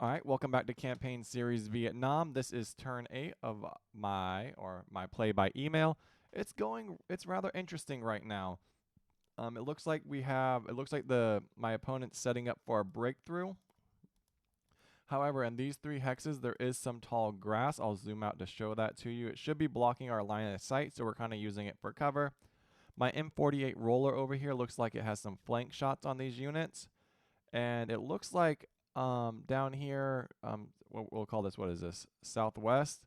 All right, welcome back to Campaign Series Vietnam. This is turn 8 of my play by email. It's rather interesting right now. It looks like the my opponent's setting up for a breakthrough. However, in these 3 hexes, there is some tall grass. I'll zoom out to show that to you. It should be blocking our line of sight, so we're kind of using it for cover. My M48 roller over here looks like it has some flank shots on these units. And it looks like down here, we'll call this, what is this, southwest,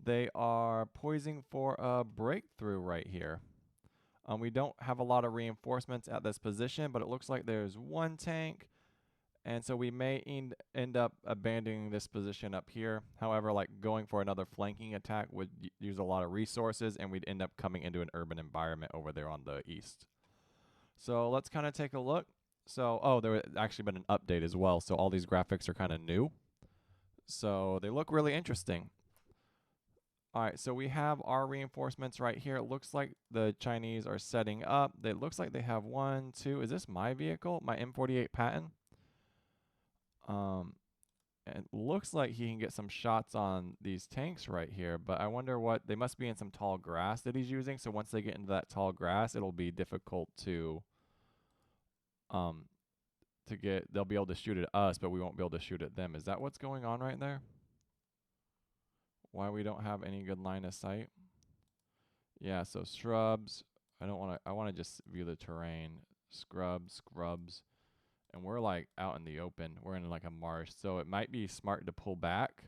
they are poising for a breakthrough right here. We don't have a lot of reinforcements at this position, but it looks like there's one tank, and so we may end up abandoning this position up here. However, like going for another flanking attack would use a lot of resources, and we'd end up coming into an urban environment over there on the east. So let's kind of take a look. So, there has actually been an update as well. So all these graphics are kind of new. So they look really interesting. All right, so we have our reinforcements right here. It looks like the Chinese are setting up. It looks like they have 1, 2. Is this my vehicle? My M48 Patton? It looks like he can get some shots on these tanks right here, but I wonder what, they must be in some tall grass that he's using. So once they get into that tall grass, it'll be difficult um, they'll be able to shoot at us, but we won't be able to shoot at them. Is that what's going on right there? Why we don't have any good line of sight? Yeah, so shrubs. I want to just view the terrain. Scrubs. And we're like out in the open. We're in like a marsh. So it might be smart to pull back.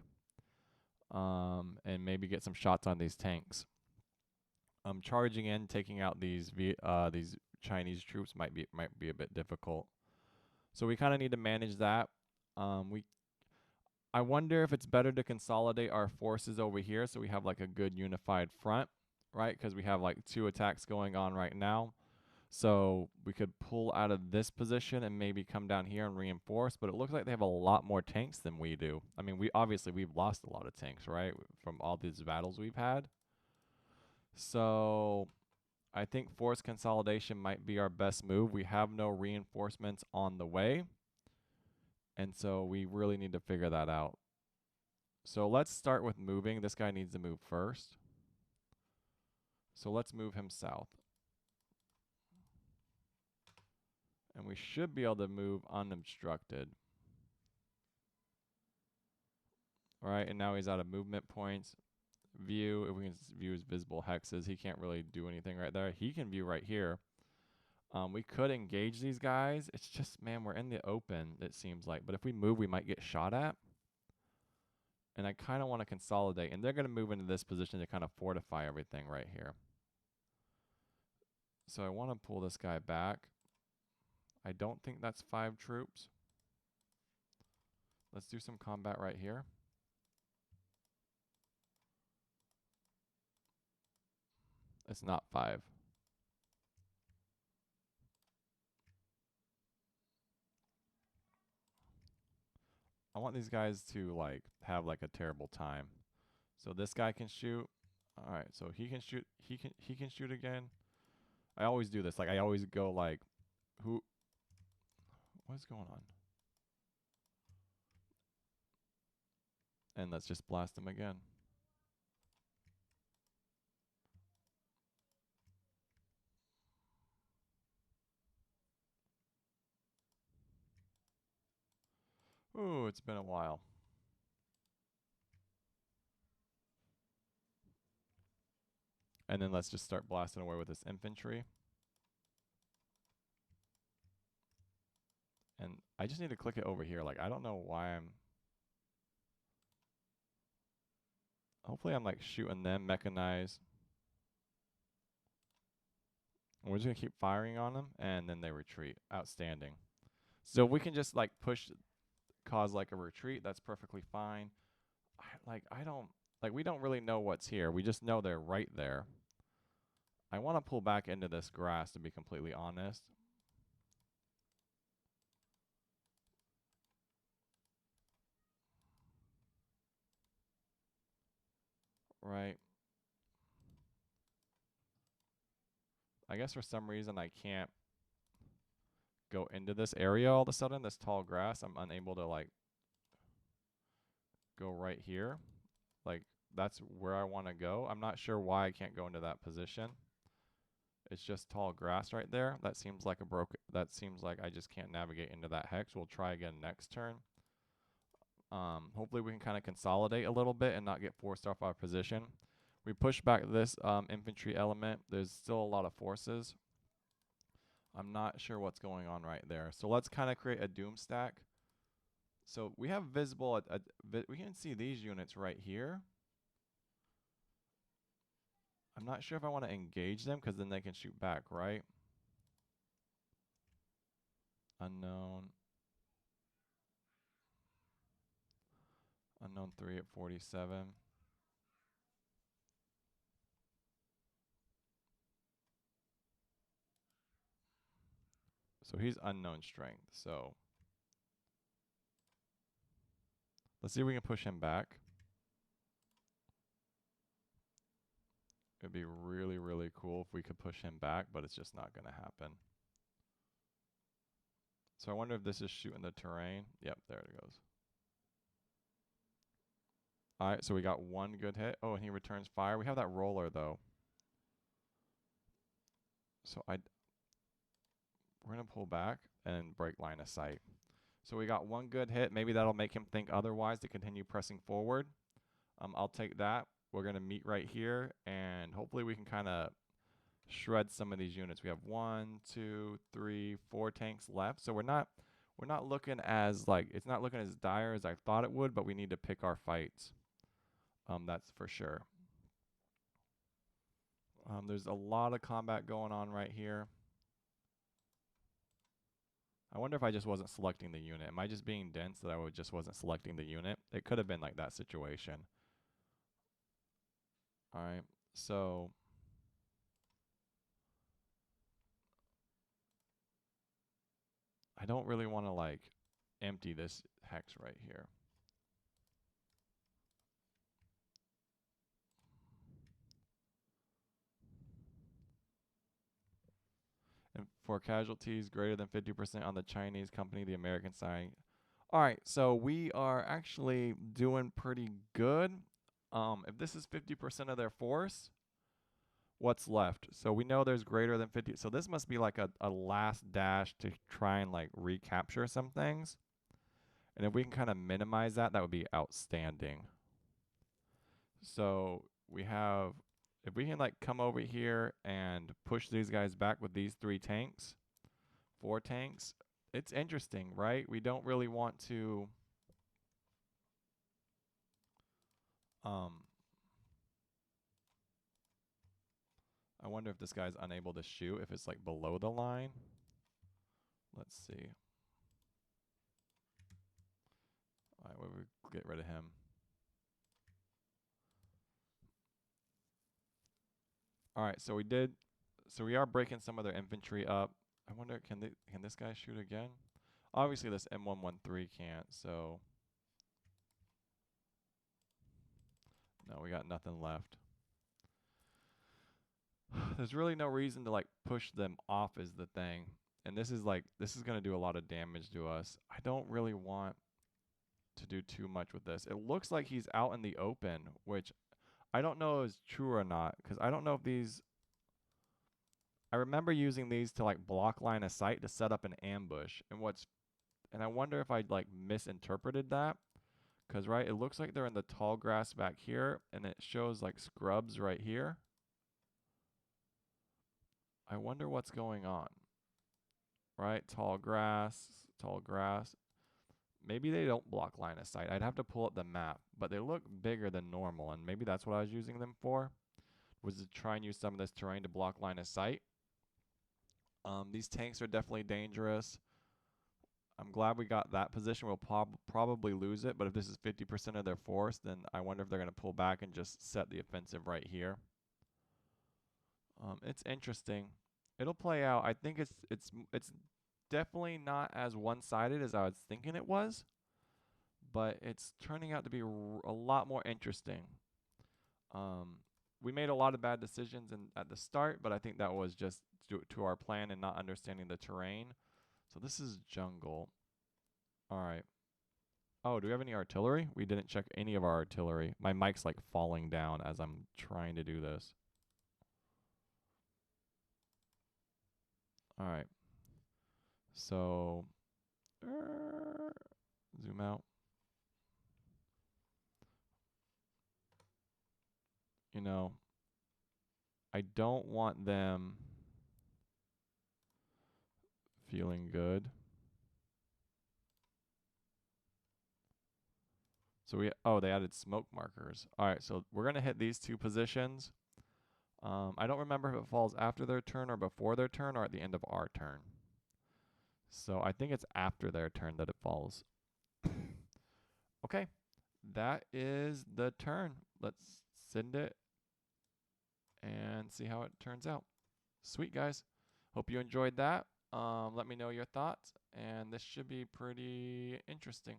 And maybe get some shots on these tanks. Charging in, taking out these Chinese troops might be a bit difficult. So we kind of need to manage that. I wonder if it's better to consolidate our forces over here so we have like a good unified front, right? Because we have like 2 attacks going on right now. So we could pull out of this position and maybe come down here and reinforce, but it looks like they have a lot more tanks than we do. I mean, we've lost a lot of tanks, right? From all these battles we've had. So I think force consolidation might be our best move. We have no reinforcements on the way. And so we really need to figure that out. So let's start with moving. This guy needs to move first. So let's move him south. And we should be able to move unobstructed. All right, and now he's out of movement points. View, if we can view his visible hexes, he can't really do anything right there. He can view right here. We could engage these guys. It's just, man, we're in the open, it seems like. But if we move, we might get shot at. And I kind of want to consolidate. And they're going to move into this position to kind of fortify everything right here. So I want to pull this guy back. I don't think that's 5 troops. Let's do some combat right here. It's not 5. I want these guys to like have like a terrible time. So this guy can shoot. All right, so he can shoot. He can shoot again. I always do this. Like I always go like, who? What's going on? And let's just blast him again. Ooh, it's been a while. And then let's just start blasting away with this infantry. And I just need to click it over here. Like, I don't know why hopefully I'm like shooting them, mechanized. And we're just gonna keep firing on them, and then they retreat. Outstanding. So we can just like cause like a retreat. That's perfectly fine. I don't, like we don't really know what's here. We just know they're right there. I want to pull back into this grass to be completely honest. Right. I guess for some reason I can't go into this area all of a sudden, this tall grass. I'm unable to like go right here. Like, that's where I want to go. I'm not sure why I can't go into that position. It's just tall grass right there. That seems like that seems like I just can't navigate into that hex. We'll try again next turn. Hopefully we can kind of consolidate a little bit and not get forced off our position. We push back this infantry element. There's still a lot of forces. I'm not sure what's going on right there. So let's kind of create a doom stack. So we have visible, we can see these units right here. I'm not sure if I want to engage them because then they can shoot back, right? Unknown. Unknown 3 at 47. So he's unknown strength. So let's see if we can push him back. It'd be really, really cool if we could push him back, but it's just not going to happen. So I wonder if this is shooting the terrain. Yep, there it goes. All right, so we got one good hit. Oh, and he returns fire. We have that roller, though. So we're going to pull back and break line of sight. So we got one good hit. Maybe that'll make him think otherwise to continue pressing forward. I'll take that. We're going to meet right here, and hopefully we can kind of shred some of these units. We have 1, 2, 3, 4 tanks left. So we're not looking as it's not looking as dire as I thought it would, but we need to pick our fights. That's for sure. There's a lot of combat going on right here. I wonder if I just wasn't selecting the unit. Am I just being dense that I just wasn't selecting the unit? It could have been like that situation. All right, so I don't really want to empty this hex right here. And for casualties greater than 50% on the Chinese company, the American side. All right, so we are actually doing pretty good. If this is 50% of their force, what's left? So we know there's greater than 50. So this must be like a last dash to try and recapture some things. And if we can kind of minimize that, that would be outstanding. So we have, if we can come over here and push these guys back with these 3 tanks, 4 tanks, it's interesting, right? We don't really want to I wonder if this guy's unable to shoot, if it's below the line. Let's see. All right, we get rid of him. All right, so we are breaking some of their infantry up. I wonder, can this guy shoot again? Obviously this M113 can't, so no, we got nothing left. There's really no reason to push them off is the thing. And this is going to do a lot of damage to us. I don't really want to do too much with this. It looks like he's out in the open, which I don't know is true or not, because I don't know if these, I remember using these to block line of sight to set up an ambush. And I wonder if I misinterpreted that, because right, it looks like they're in the tall grass back here, and it shows scrubs right here. I wonder what's going on. Right, tall grass, tall grass. Maybe they don't block line of sight. I'd have to pull up the map, but they look bigger than normal, and maybe that's what I was using them for, was to try and use some of this terrain to block line of sight. These tanks are definitely dangerous. I'm glad we got that position. We'll probably lose it, but if this is 50% of their force, then I wonder if they're going to pull back and just set the offensive right here. It's interesting. It'll play out. I think it's definitely not as one-sided as I was thinking it was, but it's turning out to be a lot more interesting. We made a lot of bad decisions at the start, but I think that was just to our plan and not understanding the terrain. So this is jungle. All right. Oh, do we have any artillery? We didn't check any of our artillery. My mic's like falling down as I'm trying to do this. All right. So, zoom out. You know, I don't want them feeling good. So they added smoke markers. All right, so we're going to hit these two positions. I don't remember if it falls after their turn or before their turn or at the end of our turn. So I think it's after their turn that it falls. Okay, that is the turn. Let's send it and see how it turns out. Sweet, guys. Hope you enjoyed that. Let me know your thoughts, and this should be pretty interesting.